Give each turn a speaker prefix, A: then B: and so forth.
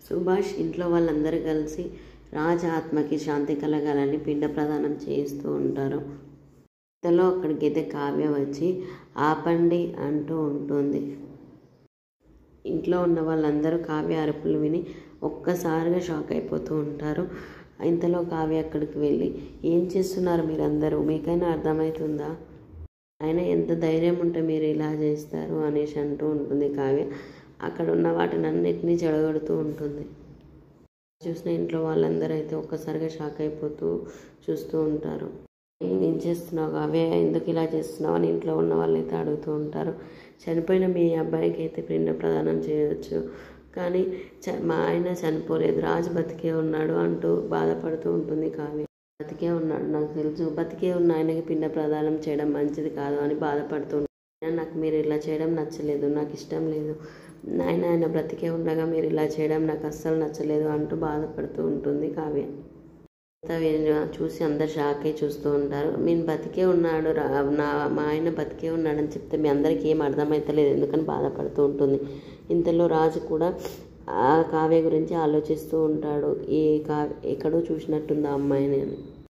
A: సుభాష్ ఇంట్లో వాళ్ళందరూ కలిసి రాజ్ ఆత్మకి శాంతి కలగాలని పిండ ప్రదానం చేస్తూ ఉంటారు. ఇంతలో అక్కడికైతే కావ్య వచ్చి ఆపండి అంటూ ఉంటుంది. ఇంట్లో ఉన్న వాళ్ళందరూ కావ్య అరుపులు విని ఒక్కసారిగా షాక్ అయిపోతూ ఉంటారు. ఇంతలో కావ్య అక్కడికి వెళ్ళి ఏం చేస్తున్నారు మీరందరూ, మీకైనా అర్థమవుతుందా, అయినా ఎంత ధైర్యం ఉంటే మీరు ఇలా చేస్తారు అనేసి అంటూ ఉంటుంది కావ్య. అక్కడ ఉన్న వాటిని అన్నిటినీ చెడగొడుతూ ఉంటుంది. చూసిన ఇంట్లో వాళ్ళందరూ అయితే ఒక్కసారిగా షాక్ అయిపోతూ చూస్తూ ఉంటారు. ఏం చేస్తున్నావు కావ్య, ఎందుకు ఇలా చేస్తున్నావు అని ఇంట్లో ఉన్న వాళ్ళైతే అడుగుతూ ఉంటారు. చనిపోయిన మీ అబ్బాయికి అయితే పిండ ప్రదానం చేయవచ్చు, కానీ మా ఆయన చనిపోలేదు, రాజు బతికే ఉన్నాడు అంటూ బాధపడుతూ ఉంటుంది కావ్య. బతికే ఉన్నాడు, నాకు తెలుసు, బతికే ఉన్న ఆయనకి పిండ ప్రదానం చేయడం మంచిది కాదు అని బాధపడుతూ ఉంటాను. నాకు మీరు ఇలా చేయడం నచ్చలేదు, నాకు ఇష్టం లేదు, ఆయన బ్రతికే ఉండగా మీరు ఇలా చేయడం నాకు అస్సలు నచ్చలేదు అంటూ బాధపడుతూ ఉంటుంది కావ్య. చూసి అందరు షాక్ అయి చూస్తూ ఉంటారు. నేను బతికే ఉన్నాడు, మా ఆయన బతికే ఉన్నాడని చెప్తే మీ అందరికీ ఏం అర్థమవుతలేదు ఎందుకని బాధపడుతూ ఉంటుంది. ఇంతలో రాజు కూడా ఆ కావ్య గురించి ఆలోచిస్తూ ఉంటాడు. ఎక్కడో చూసినట్టుంది ఆ అమ్మాయిని అని.